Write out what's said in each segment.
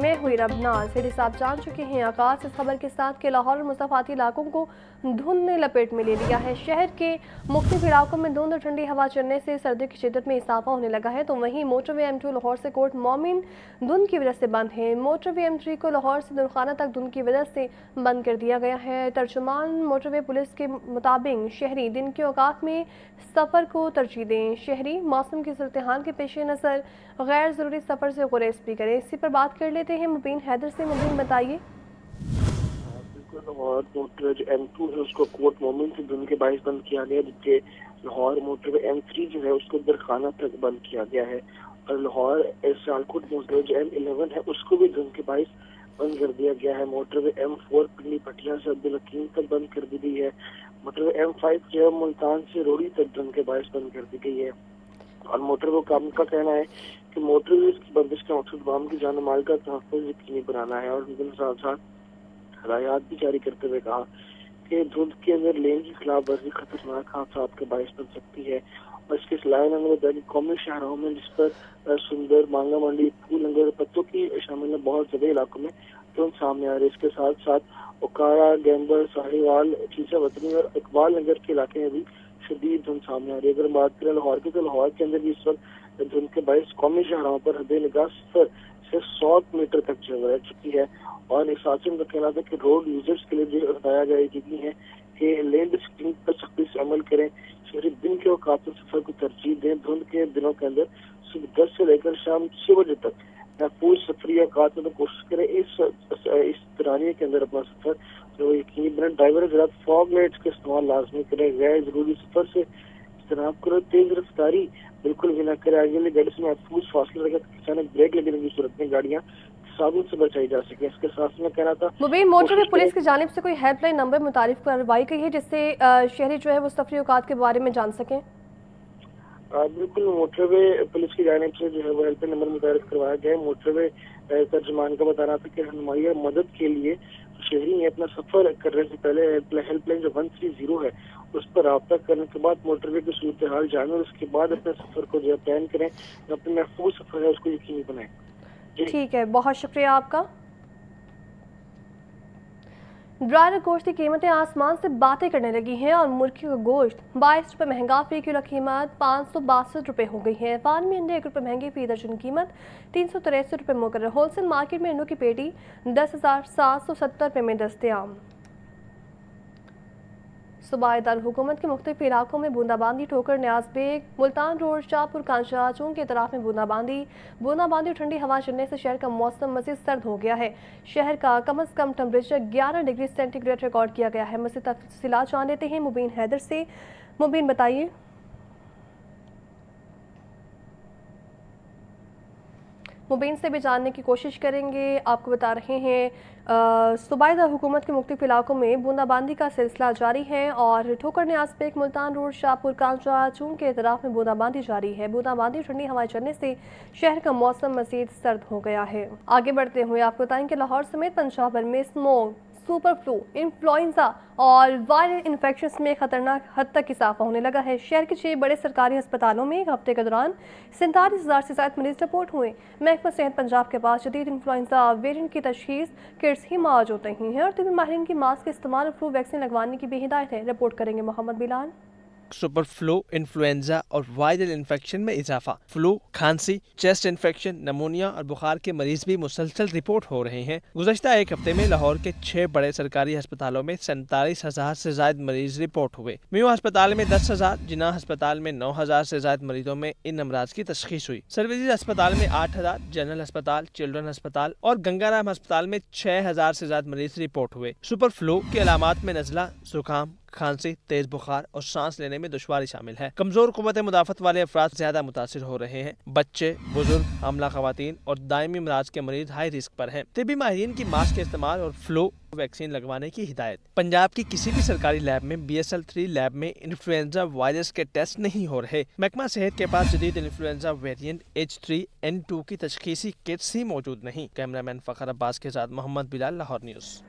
میں ہوئی ربنا سیڈی صاحب جان چکے ہیں آغاز اس خبر کے ساتھ کہ لاہور اور مضافاتی علاقوں کو دھند نے لپیٹ میں لے لیا ہے۔ شہر کے مختلف علاقوں میں دھند اور ٹھنڈی ہوا چلنے سے سردی کی شدت میں اضافہ ہونے لگا ہے، تو وہیں موٹر وے M2 لاہور سے کوٹ مومن دھند کی وجہ سے بند ہے۔ موٹر وے M3 کو لاہور سے دلخانہ تک دھند کی وجہ سے بند کر دیا گیا ہے۔ ترجمان موٹر وے پولیس کے مطابق شہری دن کے اوقات میں سفر کو ترجیح دیں، شہری موسم کی صورتحال کے پیش نظر غیر ضروری سفر سے گریز بھی کریں۔ اسی پر بات کر لیتے ہیں مبین حیدر سے۔ مبین بتائیے۔ بالکل، لاہور موٹر جو M2 ہے اس کو کوٹ مومن سے دھند کے باعث بند کیا گیا، جبکہ لاہور موٹر وے M3 جو ہے اس کو درخانہ تک بند کیا گیا ہے، اور لاہور سیالکوٹ موٹر وے جو M11 ہے اس کو بھی دھند کے باعث بند کر دیا گیا ہے۔ موٹر وے M4 پنڈی پٹیا سے عبدالحکیم تک بند کر دی گئی ہے۔ موٹر وے M5 جو ہے ملتان سے روڑی تک دھند کے باعث بند کر دی گئی ہے، اور موٹر وے کام کا کہنا ہے کہ موٹر وے کی بندش کا مقصد عوام کی جان و مال کا تحفظ یقینی بنانا ہے، اور ان کے ساتھ ساتھ ہدایات بھی جاری کرتے ہوئے کہا کہ دھند کے اندر لین کی خلاف ورزی خطرناک حادثات کا باعث بن سکتی ہے۔ اور اس کے سلائے نے بتایا کہ قومی شاہراہوں میں جس پر سندر، مانگا منڈی، پھول انگر پتوں کی شامل بہت زیادہ علاقوں میں دھند سامنے آ رہی ہے۔ اس کے ساتھ ساتھ اوکارا، گیمبر، ساہیوال، چیچا وطنی اور اقبال نگر کے علاقے میں بھی شدید دھند سامنے آ رہی ہے۔ اگر بات کریں لاہور کی، تو لاہور کے اندر بھی اس وقت دھند کے باعث قومی شاہراہوں پر حد نگاہ 0 سے 100 میٹر تک رہ چکی ہے، اور اس حادثے کا کہنا تھا کہ روڈ یوزرز کے لیے بھی ہدایات جاری کی گئی ہے کہ لین ڈسپلن پر سختی سے عمل کریں، شہری دن کے اوقات میں سفر کو ترجیح دیں۔ دھند کے دنوں کے اندر صبح 10 سے لے کر شام 6 بجے تک محفوظ سفری اوقات میں کوشش کریں اس دورانیے کے اندر اپنا سفر جو یقینی بنائیں۔ ڈرائیور حضرات فوگ لائٹس کا استعمال لازمی کریں، غیر ضروری سفر سے اجتناب کرو، تیز رفتاری بالکل بھی نہ کرے، آگے والی گاڑی سے محفوظ فاصلے رکھیں، اچانک بریک لگنے کی صورت میں گاڑیاں صابن سے بچائی جا سکے۔ اس کے ساتھ میں کہنا تھا مبین موٹر وے پولیس کی جانب سے کوئی ہیلپ لائن نمبر متعارف کروائی گئی ہے جس سے شہری جو ہے وہ سفری اوقات کے بارے میں جان سکیں؟ بالکل، موٹر وے پولیس کی جانب سے جو ہے وہ ہیلپ لائن نمبر متعارف کروایا گیا ہے۔ موٹر وے ترجمان کا بتانا تھا کہ رہنمائی اور مدد کے لیے شہری نے اپنا سفر کرنے سے پہلے ہیلپ لائن جو 130 ہے اس پر رابطہ کرنے کے بعد موٹر وے کی صورتحال جانیں، اور اس کے بعد اپنے سفر کو جو ہے پلان کریں، اپنے محفوظ سفر ہے اس کو یقینی بنائیں۔ ٹھیک ہے، بہت شکریہ آپ کا۔ برائلر گوشت کی قیمتیں آسمان سے باتیں کرنے لگی ہیں، اور مرغی کا گوشت 22 روپے مہنگا، فی کلو قیمت 562 روپے ہو گئی ہے۔ فارمی انڈے 1 روپے مہنگے، فی درجن قیمت 363 روپے مقرر۔ ہول سیل مارکیٹ میں انڈوں کی پیٹی 10,770 روپے میں دستیاب۔ صوبائی دارالحکومت کے مختلف علاقوں میں بوندا باندی، ٹھوکر نیاز بیگ، ملتان روڈ، شاہپور کانچا چونک کے اطراف میں بوندا باندی اور ٹھنڈی ہوا چلنے سے شہر کا موسم مزید سرد ہو گیا ہے۔ شہر کا کم از کم temperature 11 degree centigrade record کیا گیا ہے۔ مزید تفصیلات جان لیتے ہیں مبین حیدر سے۔ مبین بتائیے۔ مبین سے بھی جاننے کی کوشش کریں گے۔ آپ کو بتا رہے ہیں صوبائی دارالحکومت کے مختلف علاقوں میں بوندا باندی کا سلسلہ جاری ہے، اور ٹھوکر نیاز بیگ، ملتان روڈ، شاہپور کانچا چونک کے اطراف میں بوندا باندی جاری ہے۔ بوندا باندی اور ٹھنڈی ہوائیں چلنے سے شہر کا موسم مزید سرد ہو گیا ہے۔ آگے بڑھتے ہوئے آپ کو بتائیں کہ لاہور سمیت پنجاب بھر میں اسموگ، سپر فلو، انفلوئنزا اور وائرل انفیکشنز میں خطرناک حد تک اضافہ ہونے لگا ہے۔ شہر کے 6 بڑے سرکاری ہسپتالوں میں ایک ہفتے کے دوران 47,000 سے زائد مریض رپورٹ ہوئے۔ محکمہ صحت پنجاب کے پاس جدید انفلوئنزا ویرینٹ کی تشخیص کٹس ہی موجود نہیں ہیں، اور طبی ماہرین کی ماسک کے استعمال اور فلو ویکسین لگوانے کی بھی ہدایت ہے۔ رپورٹ کریں گے محمد بلال۔ سپر فلو، انفلوئنزا اور وائرل انفیکشن میں اضافہ۔ فلو، کھانسی، چیسٹ انفیکشن، نمونیا اور بخار کے مریض بھی مسلسل رپورٹ ہو رہے ہیں۔ گزشتہ ایک ہفتے میں لاہور کے 6 بڑے سرکاری ہسپتالوں میں 47,000 سے زائد مریض رپورٹ ہوئے۔ میو ہسپتال میں 10,000، جناح ہسپتال میں 9,000 سے زائد مریضوں میں ان امراض کی تشخیص ہوئی۔ سروسز ہسپتال میں 8,000، جنرل ہسپتال، چلڈرن ہسپتال اور گنگا رام ہسپتال میں 6,000 سے زائد مریض رپورٹ ہوئے۔ سپر فلو کی علامات میں نزلہ، زکام، کھانسی، تیز بخار اور سانس لینے میں دشواری شامل ہے۔ کمزور قوت مدافعت والے افراد زیادہ متاثر ہو رہے ہیں۔ بچے، بزرگ، حاملہ خواتین اور دائمی امراض کے مریض ہائی رسک پر ہیں۔ طبی ماہرین کی ماسک کے استعمال اور فلو ویکسین لگوانے کی ہدایت۔ پنجاب کی کسی بھی سرکاری لیب میں BSL-3 لیب میں انفلوئنزا وائرس کے ٹیسٹ نہیں ہو رہے۔ محکمہ صحت کے پاس جدید انفلوئنزا ویرینٹ H3N2 کی تشخیصی کٹس ہی موجود نہیں۔ کیمرہ مین فخر عباس کے ساتھ محمد بلال، لاہور نیوز۔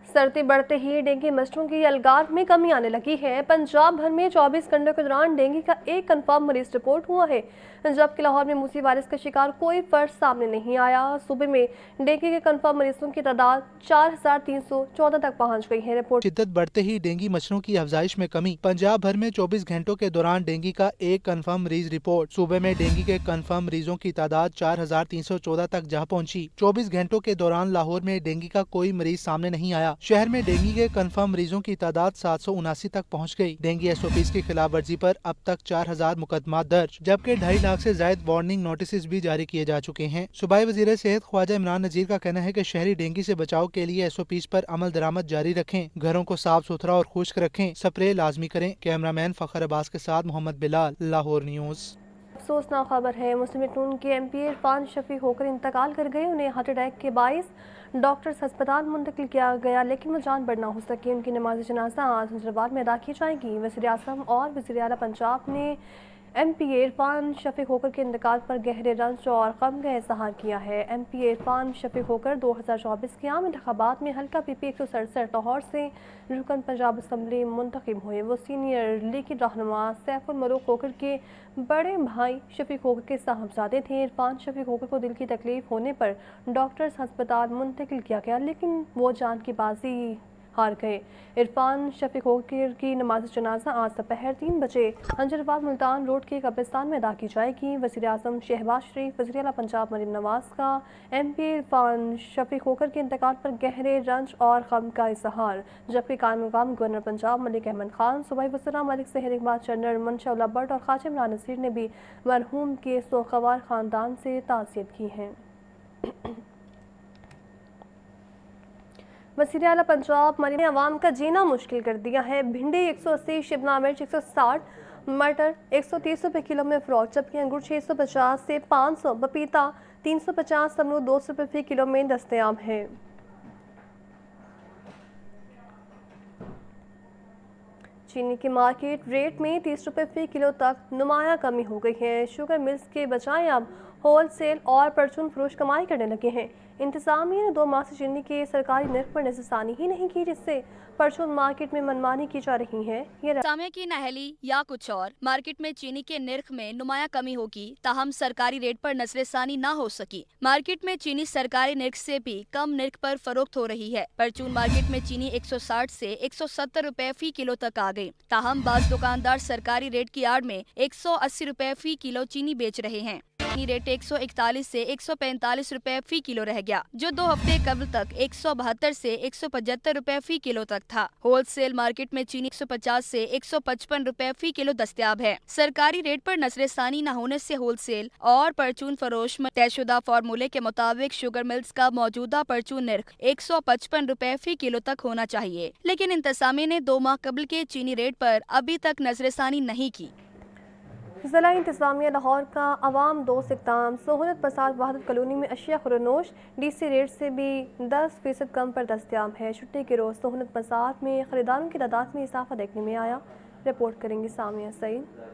सर्दी बढ़ते ही डेंगू मच्छरों की अलगाव में कमी आने लगी है। पंजाब भर में 24 घंटों के दौरान डेंगू का एक कंफर्म मरीज रिपोर्ट हुआ है, जबकि लाहौर में मूसी वायरस का शिकार कोई फर्द सामने नहीं आया। सूबे में डेंगू के कंफर्म मरीजों की तादाद 4314 तक पहुंच गई है। रिपोर्ट शिद्दत बढ़ते ही डेंगू मच्छरों की अफजाइश में कमी। पंजाब भर में 24 घंटों के दौरान डेंगू का एक कंफर्म मरीज रिपोर्ट। सूबे में डेंगू के कंफर्म मरीजों की तादाद 4314 तक जा पहुंची। 24 घंटों के दौरान लाहौर में डेंगू का कोई मरीज सामने नहीं आया। शहर में डेंगू के कंफर्म मरीजों की तादाद 779 तक पहुंच गई। डेंगू SOPs की खिलाफ वर्जी पर अब तक 4000 मुकदमा दर्ज, जबकि 2.5 लाख से ज्यादा वार्निंग नोटिस भी जारी किए जा चुके हैं। सूबाई वजीर सेहत ख्वाजा इमरान नजीर का कहना है कि शहरी डेंगू से बचाव के लिए SOPs पर अमल दरामद जारी रखें, घरों को साफ सुथरा और खुश्क रखें, स्प्रे लाजमी करें। कैमरामैन फखर अब्बास के साथ मोहम्मद बिलाल, लाहौर न्यूज़। अफसोसनाक खबर है, मुस्लिम नून के MP इरफान शफी होकर इंतकाल कर गए। उन्हें हार्ट अटैक के बाइस डॉक्टर्स अस्पताल मुंतकिल किया गया, लेकिन वो जान बढ़ ना हो सकी। उनकी नमाज जनाजा आज हजराबाद में अदा की जाएगी। वज़ीर आज़म और वज़ीर आला पंजाब ने MP इरफान शफीक होकर के इंतकाल पर गहरे रंज और गम का इजहार किया है। MP इरफान शफीक होकर 2024 के आम इंतखाबात में हल्का PP 167 लाहौर से रुकन पंजाब असम्बली मुंतखब हुए। वो सीनियर लीगी रहनुमा सैफुल मरूक होकर के बड़े भाई शफीक होकर के साहबजादे थे। इरफान शफीक होकर को दिल की तकलीफ होने पर डॉक्टर्स अस्पताल मुंतकिल किया गया, लेकिन वो जान की बाजी हार गए। इरफान शफीक होकर की नमाज जनाजा आज दोपहर 3 बजे हंजराबाद मुल्तान रोड के कब्रिस्तान में अदा की जाएगी। वज़ीर आज़म शहबाज शरीफ, वज़ीर आला पंजाब मरीम नवाज का MP इरफान शफीक होकर के इंतकाल पर गहरे रंज और गम का इजहार, जबकि कायम मकाम गवर्नर पंजाब मलिक अहमद खान, सूबाई वज़ीर मलिक सहर इकबाल, जनरल मंशा भट्ट और ख्वाजा इमरान नसीर ने भी मरहूम के सोगवार ख़ानदान से ताज़ियत की है। वज़ीर आला पंजाब मरीम ने अवाम का जीना मुश्किल कर दिया है। भिंडी 180, शिमला मिर्च 160, मटर 130 रुपये किलो में फ़रोख्त, जबकि अंगूर 650 से 500, पपीता 350, अमरूद 200 रुपये फी किलो में दस्तयाब है। चीनी के मार्केट रेट में 30 रुपये फी किलो तक नुमाया कमी हो गई है। शुगर मिल्स के बजाय अब होल सेल और परचून फरोश कमाई करने लगे हैं। इंतजामिया ने 2 माह से चीनी के सरकारी नर्ख पर नजरसानी ही नहीं की, जिससे परचून मार्केट में मनमानी की जा रही है। ये समय की नहली या कुछ और, मार्केट में चीनी के निर्ख में नुमाया कमी होगी, ताहम सरकारी रेट पर नजरसानी न हो सकी। मार्केट में चीनी सरकारी निर्ख से भी कम निर्ख पर फरोख्त हो रही है। परचून मार्केट में चीनी 160 से 170 रुपए फी किलो तक आ गई, ताहम बाज़ दुकानदार सरकारी रेट की आड़ में 180 रुपए फी किलो चीनी बेच रहे हैं। चीनी रेट 141 से 145 रुपए फी किलो रह गया, जो 2 हफ्ते कबल तक 172 से 175 रुपए फी किलो तक था। होलसेल मार्केट में चीनी 150 से 155 रुपए फी किलो दस्तयाब है। सरकारी रेट पर नजरसानी न होने से होलसेल और परचून फरोश में तयशुदा फार्मूले के मुताबिक शुगर मिल्स का मौजूदा परचून निर्ख 155 रुपए फी किलो तक होना चाहिए, लेकिन इंतजामिया ने 2 माह कबल के चीनी रेट पर अभी तक नजरसानी नहीं की। ज़िला इंतज़ामिया लाहौर का अवाम दोस्त इक़दाम, सहूलत पसार वहादत कॉलोनी में अशिया खुरनोश DC रेट से भी 10% कम पर दस्तयाब है। छुट्टी के रोज़ सहूलत पसार में ख़रीदारों की तादाद में इजाफा देखने में आया। रिपोर्ट करेंगे सामिया सईद।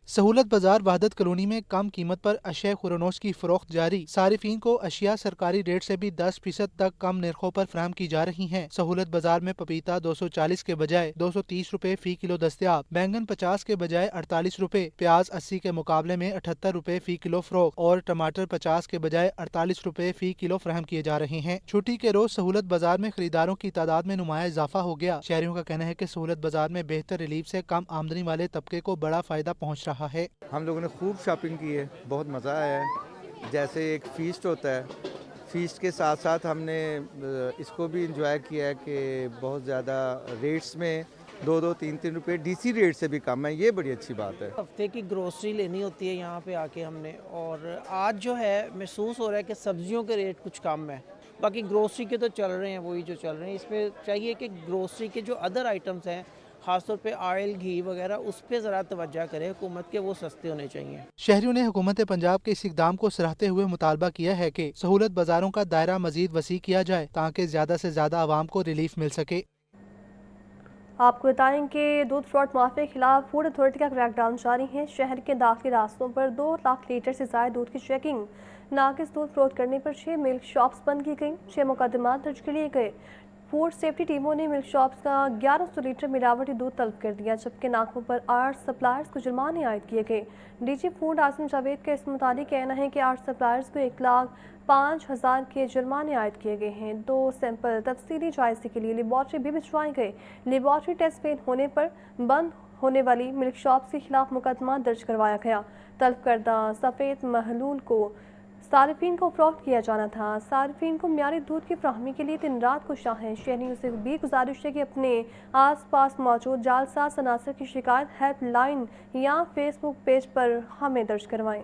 सहूलत बाजार वहादत कॉलोनी में कम कीमत पर अशिया खुरनोश की फरोख्त जारी। सारिफीन को अशिया सरकारी रेट से भी 10% तक कम निर्खों पर फराहम की जा रही हैं। सहूलत बाजार में पपीता 240 के बजाय 230 रुपए फी किलो दस्तयाब, बैंगन 50 के बजाय 48 रुपए, प्याज 80 के मुकाबले में 78 रुपए फी किलो फरोख्त और टमाटर 50 के बजाय 48 रुपए फी किलो फराहम किए जा रहे हैं। छुट्टी के रोज सहूलत बाजार में खरीदारों की तादाद में नुमाया इजाफा हो गया। शहरियों का कहना है कि सहूलत बाजार में बेहतर रिलीफ से कम आमदनी वाले तबके को बड़ा फायदा पहुँच रहा है। हम लोगों ने खूब शॉपिंग की है, बहुत मज़ा आया है। जैसे एक फीस्ट होता है, फीस्ट के साथ साथ हमने इसको भी इंजॉय किया है कि बहुत ज़्यादा रेट्स में 2-2, 3-3 रुपये DC रेट से भी कम है। ये बड़ी अच्छी बात है। हफ्ते की ग्रोसरी लेनी होती है यहाँ पे आके हमने, और आज जो है महसूस हो रहा है कि सब्जियों के रेट कुछ कम है। बाकी ग्रोसरी के तो चल रहे हैं वही जो चल रहे हैं। इसमें चाहिए कि ग्रोसरी के जो अदर आइटम्स हैं, खासतौर पे ऑयल, घी वगैरह, उस पर ज़रा तवज्जो करे हुकूमत के, वो सस्ते होने चाहिए। शहरियों ने हुकूमत पंजाब के इस इक़दाम को सराहते हुए मुतालबा किया है कि सहूलत बाजारों का दायरा मजीद वसी किया जाए ताकि ज़्यादा से ज़्यादा आवाम को रिलीफ मिल सके। आपको बताएं कि दूध फ्रॉड माफिया के खिलाफ फूड अथॉरिटी का क्रैकडाउन जारी है। शहर के दाखिली रास्तों पर 2 लाख लीटर से ज़्यादा दूध की चेकिंग नाकिस दूध फरोख्त करने पर 6 मिल्क शॉप्स बंद की गईं। 6 मुकदमात दर्ज कर लिए गए। फूड सेफ्टी टीमों ने मिल्क शॉप्स का 1100 लीटर मिलावटी दूध तलब कर दिया, जबकि नाकों पर 8 सप्लायर्स को जुर्माने आयद किए गए। डीजी फूड आसिम जावेद का इस मुताबिक कहना है कि 8 सप्लायर्स को 1,05,000 के जुर्माने आयद किए गए हैं। 2 सैंपल तफसीली जायजे के लिए लेबॉर्ट्री भी भिजवाए गए। लेबॉर्ट्री टेस्ट फेल होने पर बंद होने वाली मिल्क शॉप्स के खिलाफ मुकदमा दर्ज करवाया गया। तलब करदा सफ़ेद महलूल को सारिफीन को फरोख्त किया जाना था। सारिफीन को म्यारी दूध की फराहमी के लिए दिन रात कोशां हैं। शहरियों से भी गुजारिश है कि अपने आस पास मौजूद जालसाज अनासर की शिकायत हेल्पलाइन या फेसबुक पेज पर हमें दर्ज करवाएं।